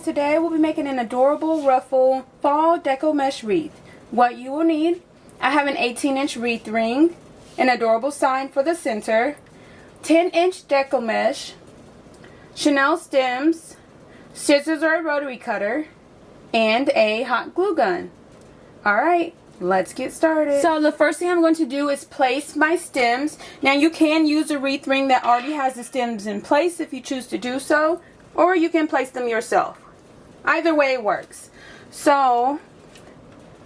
today we'll be making an adorable ruffle fall deco mesh wreath. What you will need, I have an 18-inch wreath ring, an adorable sign for the center, 10-inch deco mesh, Chanel stems, scissors or a rotary cutter, and a hot glue gun. Alright, let's get started. So the first thing I'm going to do is place my stems. Now you can use a wreath ring that already has the stems in place if you choose to do so, or you can place them yourself. Either way works. So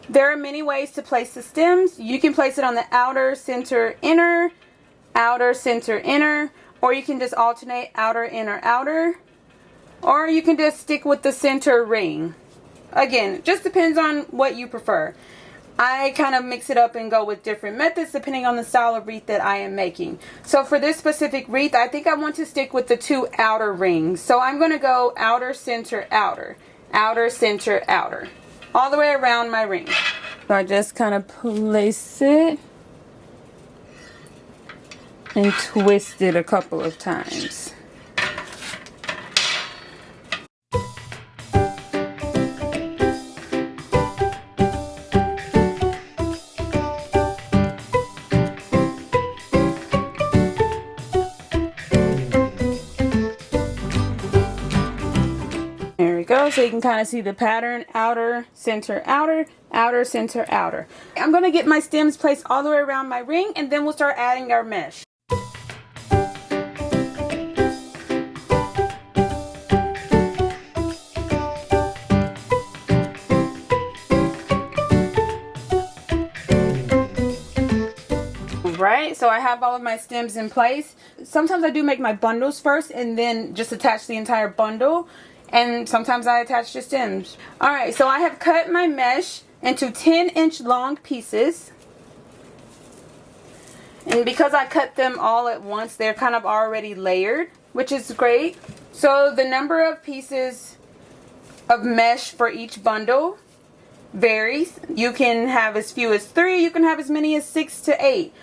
there are many ways to place the stems. You can place it on the outer, center, inner, outer, center, inner, or you can just alternate outer, inner, outer, or you can just stick with the center ring. Again, just depends on what you prefer. I kind of mix it up and go with different methods depending on the style of wreath that I am making. So for this specific wreath, I think I want to stick with the two outer rings. So I'm going to go outer, center, outer, outer, center, outer, all the way around my ring. So I just kind of place it and twist it a couple of times. There we go, so you can kind of see the pattern: outer, center, outer, outer, center, outer. I'm going to get my stems placed all the way around my ring, and then we'll start adding our mesh. Right, so I have all of my stems in place. Sometimes I do make my bundles first and then just attach the entire bundle, and sometimes I attach the stems. Alright, so I have cut my mesh into 10-inch long pieces, and because I cut them all at once, they're kind of already layered, which is great. So the number of pieces of mesh for each bundle varies. You can have as few as 3, you can have as many as 6 to 8.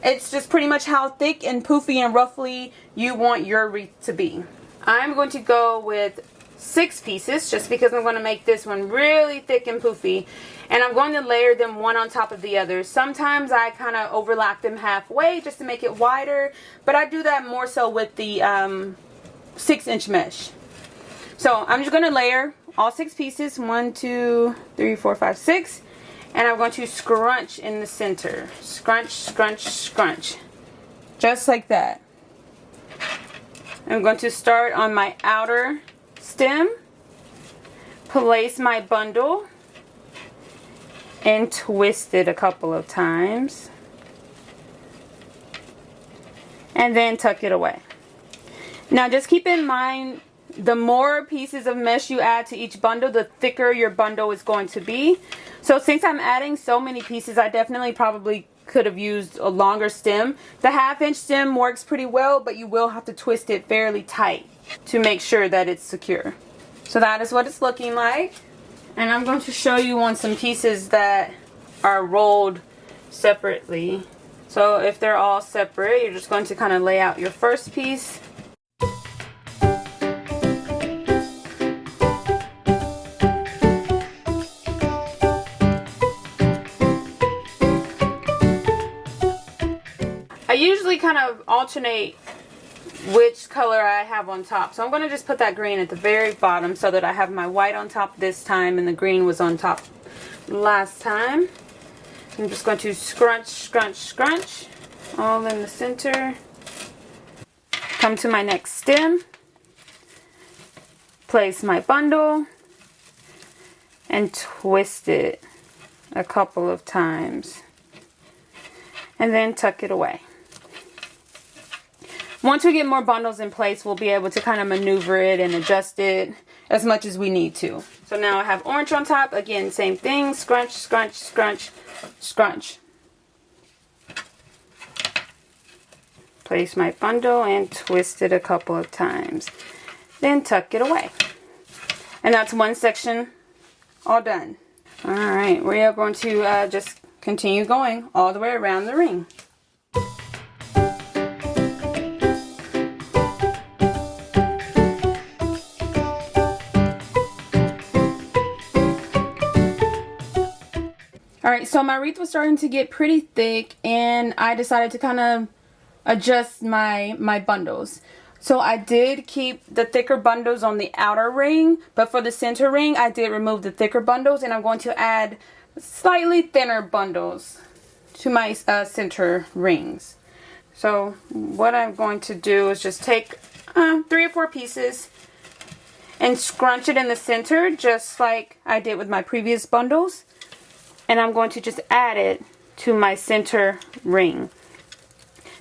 It's just pretty much how thick and poofy and ruffly you want your wreath to be. I'm going to go with 6 pieces just because I'm going to make this one really thick and poofy. And I'm going to layer them one on top of the other. Sometimes I kind of overlap them halfway just to make it wider. But I do that more so with the 6-inch mesh. So I'm just going to layer all 6 pieces. 1, 2, 3, 4, 5, 6. And I'm going to scrunch in the center. Scrunch, scrunch, scrunch. Just like that. I'm going to start on my outer stem. Place my bundle. And twist it a couple of times. And then tuck it away. Now just keep in mind, the more pieces of mesh you add to each bundle, the thicker your bundle is going to be. So since I'm adding so many pieces, I definitely probably could have used a longer stem. The 1/2-inch stem works pretty well, but you will have to twist it fairly tight to make sure that it's secure. So that is what it's looking like. And I'm going to show you on some pieces that are rolled separately. So if they're all separate, you're just going to kind of lay out your first piece. I usually kind of alternate which color I have on top. So I'm going to just put that green at the very bottom so that I have my white on top this time and the green was on top last time. I'm just going to scrunch, scrunch, scrunch all in the center. Come to my next stem. Place my bundle and twist it a couple of times. And then tuck it away. Once we get more bundles in place, we'll be able to kind of maneuver it and adjust it as much as we need to. So now I have orange on top. Again, same thing. Scrunch, scrunch, scrunch, scrunch. Place my bundle and twist it a couple of times. Then tuck it away. And that's one section all done. Alright, we are going to just continue going all the way around the ring. Alright, so my wreath was starting to get pretty thick, and I decided to kind of adjust my bundles. So I did keep the thicker bundles on the outer ring, but for the center ring I did remove the thicker bundles, and I'm going to add slightly thinner bundles to my center rings. So what I'm going to do is just take 3 or 4 pieces and scrunch it in the center just like I did with my previous bundles, and I'm going to just add it to my center ring.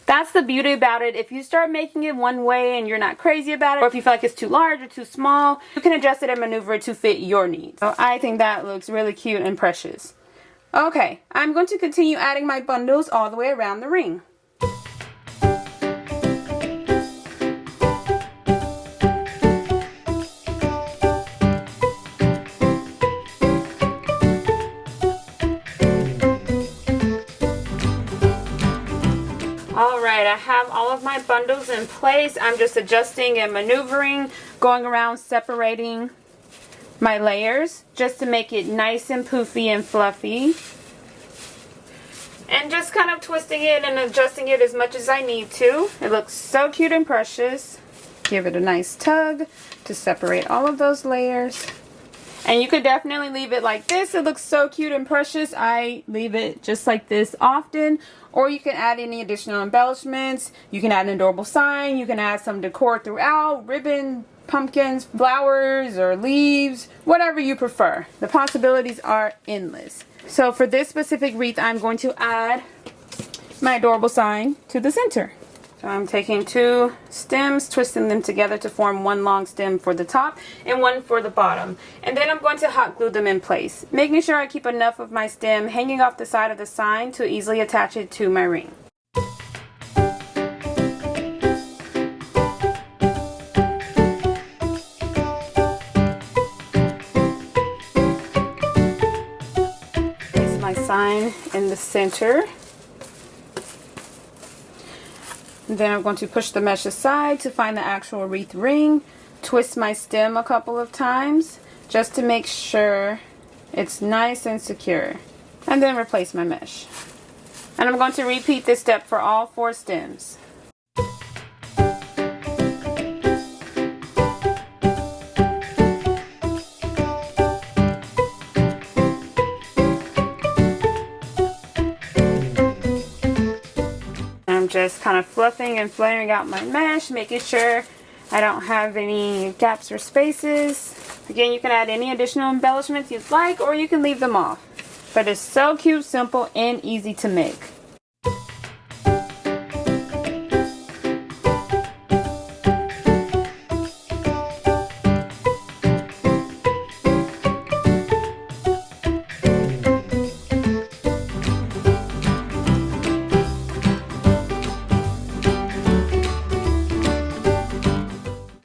That's the beauty about it. If you start making it one way and you're not crazy about it, or if you feel like it's too large or too small, you can adjust it and maneuver it to fit your needs. So I think that looks really cute and precious. Okay, I'm going to continue adding my bundles all the way around the ring. Alright, I have all of my bundles in place. I'm just adjusting and maneuvering, going around separating my layers just to make it nice and poofy and fluffy. And just kind of twisting it and adjusting it as much as I need to. It looks so cute and precious. Give it a nice tug to separate all of those layers. And you could definitely leave it like this. It looks so cute and precious. I leave it just like this often. Or you can add any additional embellishments. You can add an adorable sign. You can add some decor throughout. Ribbon, pumpkins, flowers, or leaves. Whatever you prefer. The possibilities are endless. So for this specific wreath, I'm going to add my adorable sign to the center. So I'm taking 2 stems, twisting them together to form one long stem for the top and one for the bottom. And then I'm going to hot glue them in place, making sure I keep enough of my stem hanging off the side of the sign to easily attach it to my ring. Place my sign in the center. Then I'm going to push the mesh aside to find the actual wreath ring, twist my stem a couple of times just to make sure it's nice and secure, and then replace my mesh. And I'm going to repeat this step for all 4 stems. Just kind of fluffing and flaring out my mesh, making sure I don't have any gaps or spaces. Again, you can add any additional embellishments you'd like, or you can leave them off. But it's so cute, simple, and easy to make.